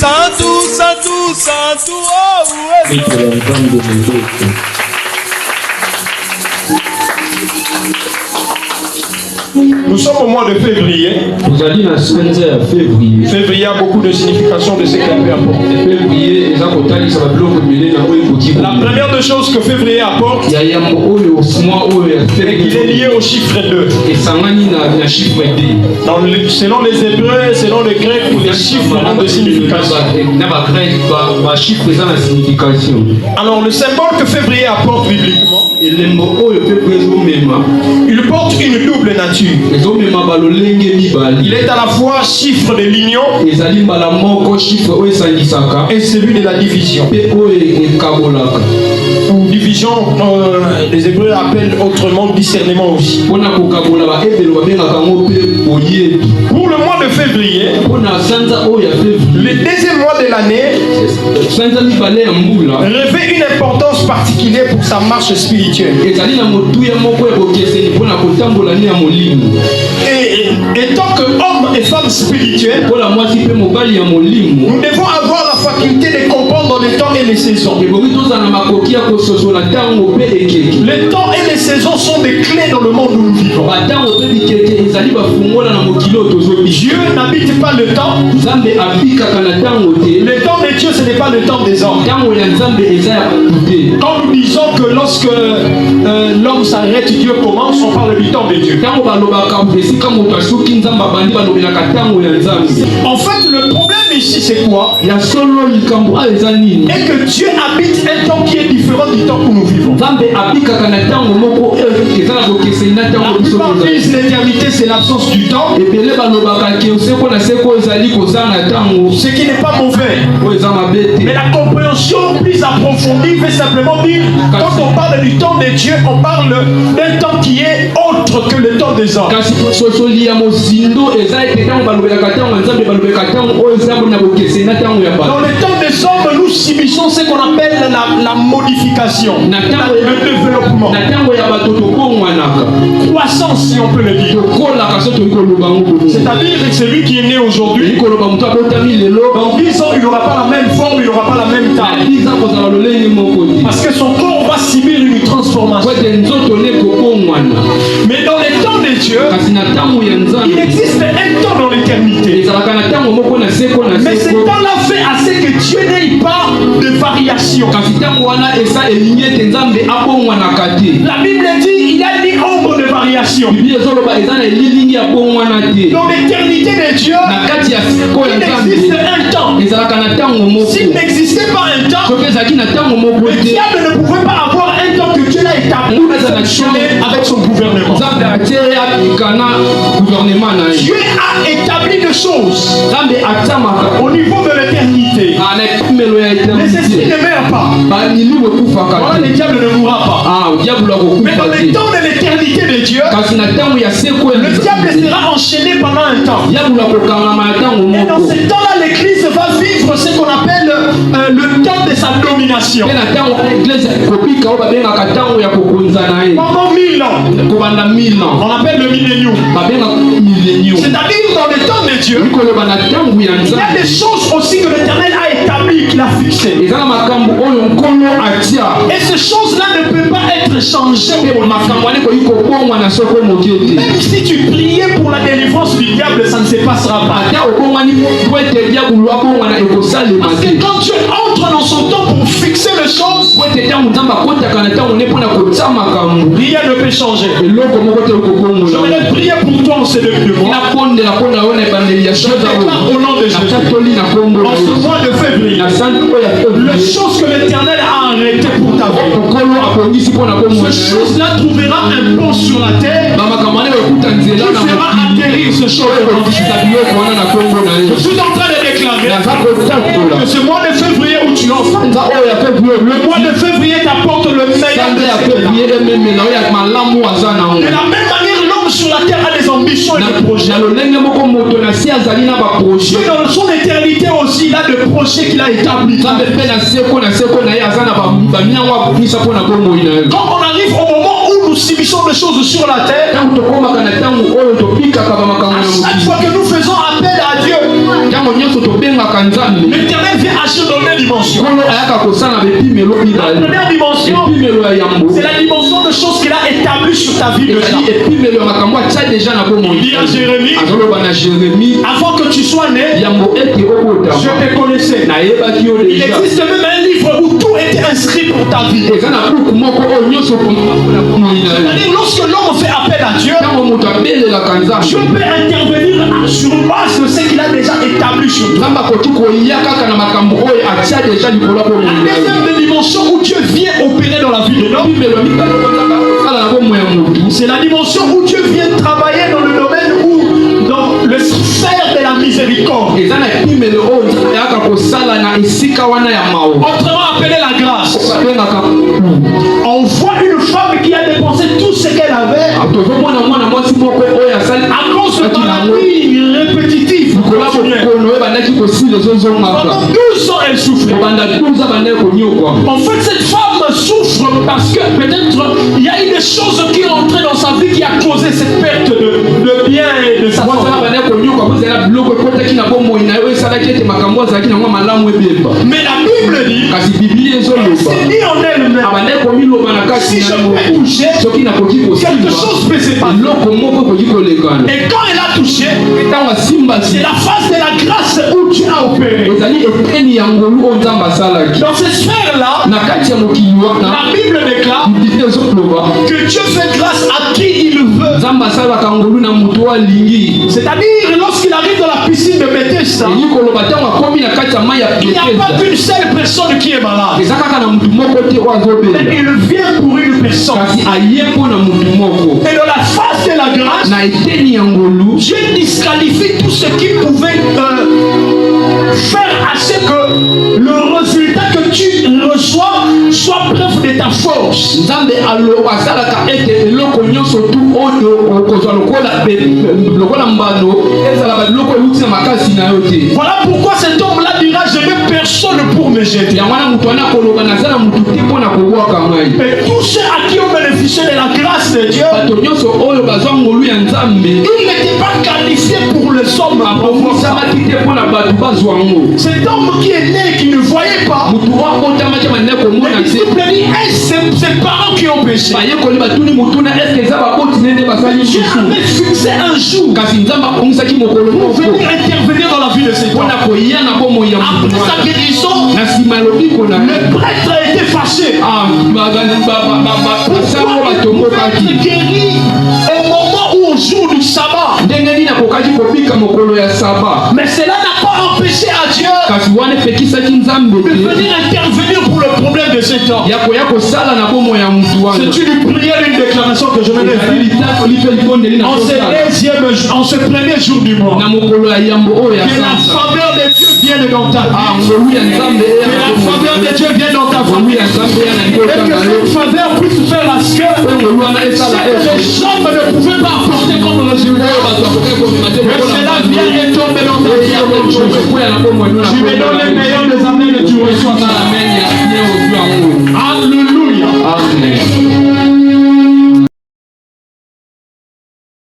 Santo, Santo, Santo, oh, Nous sommes au mois de février. Février a beaucoup de signification de ce qu'elle peut apporter. La première des choses que février apporte, c'est qu'il est lié au chiffre 2. Selon les Hébreux, selon les Grecs, les chiffres ont de signification. Alors le symbole que février apporte bibliquement, il porte une double nature. Il est à la fois chiffre de l'union et celui de la division. Division, les Hébreux appellent autrement discernement aussi. Pour le mois de février, le deuxième mois de l'année, revêt une importance particulière pour sa marche spirituelle. Et tant qu'hommes et femmes spirituels, nous devons avoir la faculté de comprendre les temps et les saisons. Les temps et les saisons sont des clés dans le monde où nous vivons. Dieu n'habite pas le temps. Le temps de Dieu, ce n'est pas le temps des hommes. Quand nous disons que lorsque l'homme s'arrête, Dieu commence, on parle du temps de Dieu. En fait, le problème ici, c'est quoi? Et que Dieu habite un temps qui est différent du temps où nous vivons. La plupart disent l'éternité, c'est l'absence du temps. Ce qui n'est pas mauvais. Mais la compréhension plus approfondie veut simplement dire, quand on parle du temps de Dieu, on parle d'un temps qui est autre que le temps des hommes. Dans le temps des hommes, nous subissons ce qu'on appelle la modification, le développement, croissance, si on peut le dire. C'est-à-dire que celui qui est né aujourd'hui, dans 10 ans, il n'aura pas la même forme, il n'aura pas la même taille. Parce que son corps va subir une transformation. Mais dans les temps de Dieu, il existe un temps dans l'éternité. Mais ce temps-là fait assez que Dieu n'ait pas de variation. La Bible dit il y a ni ombre de variation. Dans l'éternité de Dieu, il existe un temps. S'il n'existait pas un temps, le diable ne pouvait pas avoir un temps que Dieu l'a établi avec son gouvernement. Dieu a établi des choses au niveau de l'éternité. Les esprits ne meurent pas. Voilà, le diable ne mourra pas. Mais dans le temps de l'éternité de Dieu, le diable sera enchaîné pendant un temps. Et dans ce temps-là, l'Église va vivre ce qu'on appelle le temps de sa domination. Pendant 1000 ans. On appelle le millénium. C'est-à-dire dans le temps de Dieu, il y a des choses aussi que l'Éternel a établies, qu'il a fixées. Et ces choses-là ne peuvent pas être changées. Même si tu priais pour la délivrance du diable, ça ne se passera pas. Parce que quand Dieu entre dans son temps pour fixer les choses, rien ne peut changer. Je vais prier pour toi en ce début de mois. Je déclare au nom de Jésus, en ce mois de février, les choses que l'Éternel a arrêtées pour ta vie, ces choses-là trouvera un pont sur la terre qui fera atterrir ces choses. Je suis en train de déclarer que ce mois de février où tu entres, le mois de février t'apporte le meilleur de la même manière, l'homme sur la terre a des ambitions et des projets. Dieu dans son éternité aussi, il a des projets qu'il a établis. Quand on arrive au moment où nous subissons des choses sur la terre, à chaque fois que nous faisons appel à Dieu, L'Éternel vient agir dans deux dimensions. La première dimension, c'est la dimension de choses qu'il a établies sur ta vie déjà. Il dit à Jérémie, avant que tu sois né, je te connaissais. Il existe même un livre où tout était inscrit pour ta vie. C'est-à-dire, lorsque l'homme fait appel à Dieu, Dieu peut intervenir sur base de ce qu'il a déjà établi sur toi. La deuxième dimension où Dieu vient opérer dans la vie de l'homme, c'est la dimension où Dieu vient travailler dans le domaine où, dans le sphère de la miséricorde. Autrement appelé la grâce. On voit une femme qui a dépensé tout ce qu'elle avait à cause de maladies répétitives. Pendant 12 ans, elle souffrait. En fait, cette femme souffre parce que peut-être il y a eu des choses qui sont entrées dans sa vie qui a causé cette perte de bien et de sa santé. Mais la Bible dit, c'est dit en elle-même, si je peux toucher, quelque chose peut se passer. Et quand elle a touché, c'est la phase de la grâce où tu as opéré. Dans cette sphère-là, la Bible déclare que Dieu fait grâce à qui il veut. C'est-à-dire, lorsqu'il arrive dans la piscine de Bethesda, il n'y a pas qu'une seule personne qui est malade. Mais il vient pour une personne. Et dans la phase de la grâce, Dieu disqualifie tout ce qui pouvait faire à ce que le résultat que tu reçois soit preuve de ta force. Voilà pourquoi cet homme-là dira je n'ai personne pour me jeter. Et tous ceux à qui ont bénéficié de la grâce de Dieu, ils n'étaient pas qualifiés pour le somme. Cet homme qui est né et qui ne voyait pas, les disciples disent ses parents qui ont péché. Dieu avait fixé un jour pour venir intervenir dans la vie de cet homme. Après sa guérison, le prêtre a été fâché. Pourquoi être guéri au moment où au jour du sabbat? Mais cela n'a pas empêché à Dieu de venir intervenir pour le problème de cet homme. C'est une prière, une déclaration que je vais faire en ce premier jour du mois. Que la faveur de Dieu vienne dans ta vie. Que la faveur de Dieu vienne dans ta famille. Et que cette faveur puisse faire la sœur. Ce que les hommes ne pouvaient pas apporter comme résultat. Que cela vienne et tombe dans ta vie. Je vais donner le meilleur des